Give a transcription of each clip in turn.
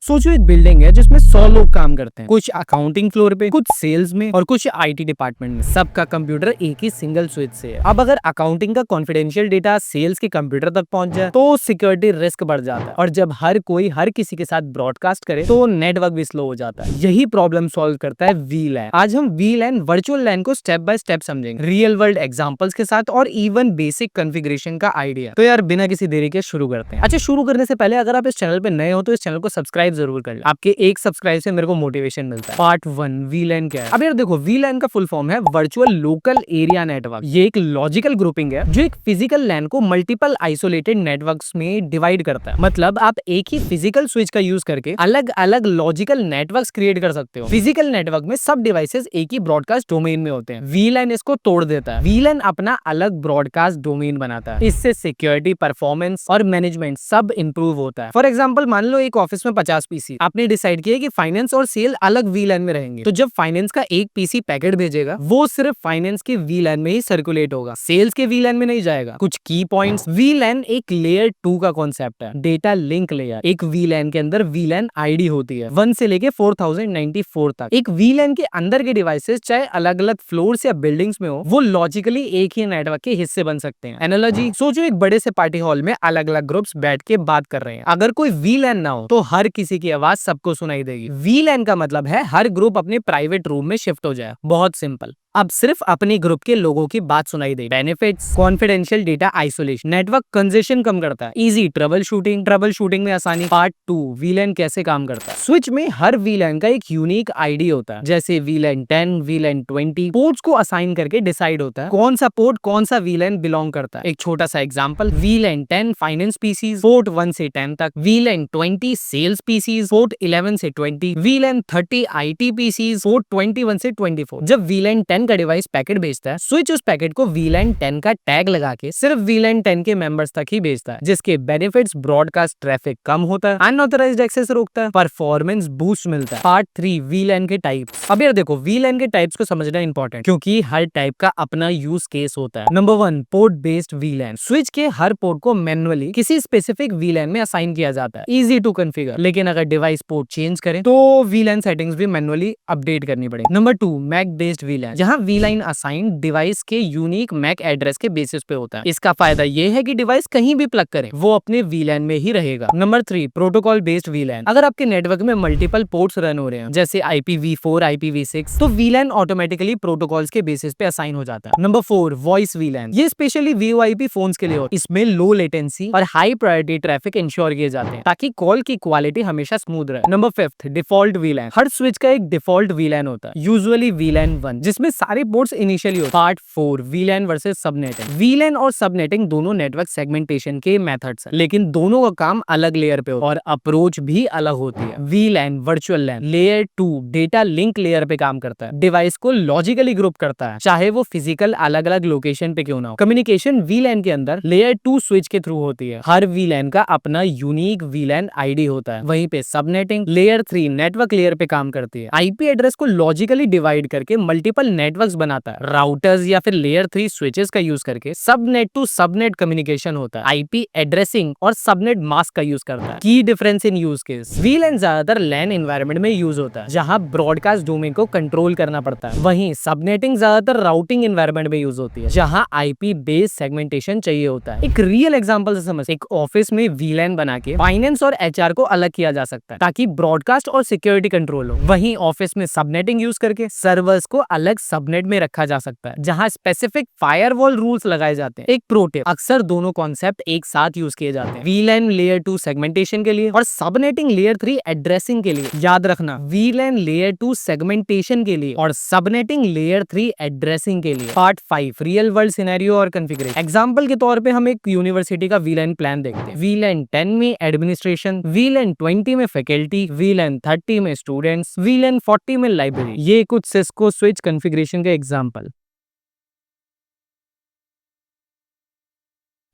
सोचो एक बिल्डिंग है जिसमें 100 लोग काम करते हैं, कुछ अकाउंटिंग फ्लोर पे, कुछ सेल्स में और कुछ आईटी डिपार्टमेंट में। सबका कंप्यूटर एक ही सिंगल स्विच से है। अब अगर अकाउंटिंग का कॉन्फिडेंशियल डेटा सेल्स के कंप्यूटर तक पहुंच जाए तो सिक्योरिटी रिस्क बढ़ जाता है, और जब हर कोई हर किसी के साथ ब्रॉडकास्ट करे तो नेटवर्क भी स्लो हो जाता है। यही प्रॉब्लम सॉल्व करता है वीलैन। आज हम वीलैन वर्चुअल लैन को स्टेप बाय स्टेप समझेंगे, रियल वर्ल्ड एग्जांपल्स के साथ और इवन बेसिक कॉन्फ़िगरेशन का आइडिया। तो यार बिना किसी देरी के शुरू करते हैं। अच्छा, शुरू करने से पहले अगर आप इस चैनल पे नए हो तो इस चैनल को सब्सक्राइब जरूर कर लें। आपके एक सब्सक्राइब से मेरे को मोटिवेशन मिलता है। पार्ट 1, वीलैन क्या है। अब यार देखो, वीलैन का फुल फॉर्म है वर्चुअल लोकल एरिया नेटवर्क। ये एक लॉजिकल ग्रुपिंग है जो एक फिजिकल लैन को मल्टीपल आइसोलेटेड नेटवर्क्स में डिवाइड करता है। मतलब आप एक ही फिजिकल स्विच का यूज करके अलग अलग लॉजिकल नेटवर्क्स क्रिएट कर सकते हो। फिजिकल नेटवर्क में सब डिवाइसेस एक ही ब्रॉडकास्ट डोमेन में होते हैं। वीलैन इसको तोड़ देता है। वीलैन अपना अलग ब्रॉडकास्ट डोमेन बनाता है। इससे सिक्योरिटी, परफॉर्मेंस और मैनेजमेंट सब इंप्रूव होता है। फॉर एग्जांपल, मान लो एक ऑफिस में 50 पीसी, आपने डिसाइड किया कि फाइनेंस और सेल अलग वीलैन में रहेंगे। तो जब फाइनेंस का एक पीसी पैकेट भेजेगा, वो सिर्फ फाइनेंस के वीलैन में ही सर्कुलेट होगा, सेल्स के वीलैन में नहीं जाएगा। कुछ की पॉइंट्स, वीलैन एक लेयर 2 का कॉन्सेप्ट है। Data link layer. एक वीलैन के अंदर वीलैन आईडी होती है 1 से लेके 4094 तक। एक वीलैन के अंदर के डिवाइसेस चाहे अलग अलग फ्लोर्स या बिल्डिंग्स में हो, वो लॉजिकली एक ही नेटवर्क के हिस्से बन सकते हैं। एनालॉजी, सोचो एक बड़े से पार्टी हॉल में अलग अलग ग्रुप्स बैठ के बात कर रहे हैं। अगर कोई वीलैन ना हो तो हर किसी की आवाज सबको सुनाई देगी। वीलैन का मतलब है हर ग्रुप अपने प्राइवेट रूम में शिफ्ट हो जाए। बहुत सिंपल। अब सिर्फ अपने ग्रुप के लोगों की बात सुनाई दे। Benefits, confidential data isolation, network congestion कम करता है, इजी ट्रबल शूटिंग में आसानी। पार्ट 2, वीलैन कैसे काम करता है। स्विच में हर वीलैन का एक यूनिक आईडी होता है, जैसे वीलैन 10, वीलैन 20। पोर्ट्स को असाइन करके डिसाइड होता है कौन सा पोर्ट कौन सा वीलैन बिलोंग करता है। एक छोटा सा example, VLAN 10 finance PCs, port 1 से 10 तक। वीलैन 20 सेल्स पीसीज, पोर्ट 11 से 20। वीलैन 30 आईटी पीसीज, पोर्ट 21 से 24। जब वीलैन 10 का डिवाइस पैकेट भेजता है, स्विच उस पैकेट को वीलैन 10 का टैग लगा के सिर्फ वीलैन 10 के मेंबर्स तक ही भेजता है, जिसके बेनिफिट्स, ब्रॉडकास्ट ट्रैफिक कम होता है, अनऑथराइज्ड एक्सेस रोकता है, परफॉर्मेंस बूस्ट मिलता है। पार्ट 3, वीलैन के टाइप्स। अब यार देखो, वीलैन के टाइप्स को समझना इंपॉर्टेंट, क्योंकि हर टाइप का अपना यूज केस होता है। Number 1, port based वीलैन। स्विच के हर पोर्ट को मैन्युअली किसी स्पेसिफिक वीलैन में असाइन किया जाता है, इजी टू कॉन्फ़िगर। लेकिन अगर डिवाइस पोर्ट चेंज करें तो वीलैन सेटिंग्स भी मैन्युअली अपडेट करनी पड़ेगी। नंबर 2, मैक बेस्ड वीलैन, जहां वीलैन असाइन डिवाइस के यूनिक मैक एड्रेस के बेसिस पे होता है। इसका फायदा ये है कि डिवाइस कहीं भी प्लग करें, वो अपने वीलैन में ही रहेगा। Number 3, protocol based वीलैन। अगर आपके नेटवर्क में मल्टीपल पोर्ट्स रन हो रहे हैं, जैसे IPv4, IPv6, तो वीलैन ऑटोमेटिकली प्रोटोकॉल्स के बेसिस पे असाइन हो जाता है। Number 4, voice वीलैन। ये स्पेशली VoIP फोन्स के लिए होता है। इसमें लो लेटेंसी और हाई प्रायोरिटी ट्रैफिक इंश्योर किए जाते हैं, ताकि कॉल की क्वालिटी हमेशा स्मूथ रहे। Number 5, default VLAN. हर स्विच का एक डिफॉल्ट वीलैन होता है, यूजुअली वीलैन 1, जिसमें सारे पोर्ट्स इनिशियली होते हैं। Part 4, वीलैन versus subnetting. वीलैन और सबनेटिंग दोनों नेटवर्क सेगमेंटेशन के मेथड्स हैं, लेकिन दोनों का काम अलग लेयर पे होता है और अप्रोच भी अलग होती है। वीलैन वर्चुअल लैन लेयर 2 डेटा लिंक लेयर पे काम करता है, डिवाइस को लॉजिकली ग्रुप करता है, चाहे वो फिजिकल अलग अलग लोकेशन पे क्यों ना हो। कम्युनिकेशन वीलैन के अंदर लेयर 2 स्विच के थ्रू होती है। हर वीलैन का अपना यूनिक वीलैन आईडी होता है। वहीं पे सबनेटिंग लेयर 3 नेटवर्क लेयर पे काम करती है, आईपी एड्रेस को लॉजिकली डिवाइड करके मल्टीपल नेटवर्क्स बनाता है। राउटर्स या फिर लेयर 3 स्विचेस का यूज करके सबनेट टू सबनेट कम्युनिकेशन होता है, आईपी एड्रेसिंग और सबनेट मास्क का यूज करता है। की डिफरेंस इन यूज केस, वीलैन ज्यादातर लैन एनवायरनमेंट में यूज होता है, जहां ब्रॉडकास्ट डोमेन को कंट्रोल करना पड़ता है। वहीं सबनेटिंग ज्यादातर राउटिंग एनवायरनमेंट में यूज होती है, जहां आईपी बेस्ड सेगमेंटेशन चाहिए होता है। एक रियल एग्जांपल से समझ, एक ऑफिस में वीलैन बना के फाइनेंस और HR को अलग किया जा सकता है, ताकि ब्रॉडकास्ट और सिक्योरिटी कंट्रोल हो। वहीं ऑफिस में सबनेटिंग यूज करके सर्वर्स को अलग सबनेट में रखा जा सकता है, जहां स्पेसिफिक फायरवॉल रूल्स लगाए जाते हैं। एक प्रो टिप, अक्सर दोनों कॉन्सेप्ट एक साथ यूज किए जाते हैं, वीलैन लेयर 2 सेगमेंटेशन के लिए और सबनेटिंग लेयर 3 एड्रेसिंग के लिए। याद रखना, वीलैन लेयर 2 सेगमेंटेशन के लिए और सबनेटिंग लेयर 3 एड्रेसिंग के लिए। पार्ट 5, रियल वर्ल्ड सिनेरियो और कॉन्फ़िगरेशन। एग्जांपल के तौर पे हम एक यूनिवर्सिटी का वीलैन प्लान देखते हैं। वीलैन 10 में एडमिनिस्ट्रेशन, वीलैन 20 में फैकल्टी, वीलैन 30 में स्टूडेंट्स, वीलैन 40 में लाइब्रेरी। ये कुछ सिस्को स्विच कॉन्फ़िगरेशन के एग्जांपल।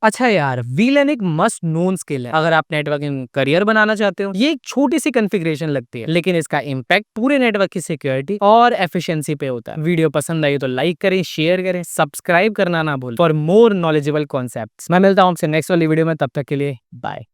अच्छा यार, वीलैन एक मस्ट नोन स्किल है अगर आप नेटवर्किंग करियर बनाना चाहते हो। ये एक छोटी सी कॉन्फ़िगरेशन लगती है, लेकिन इसका इम्पैक्ट पूरे नेटवर्क की सिक्योरिटी और एफिशिएंसी पे होता है। वीडियो पसंद आई तो लाइक करें, शेयर करें, सब्सक्राइब करना ना भूलें फॉर मोर नॉलेजेबल कॉन्सेप्ट्स। मैं मिलता हूँ आपसे नेक्स्ट वाली वीडियो में, तब तक के लिए बाय।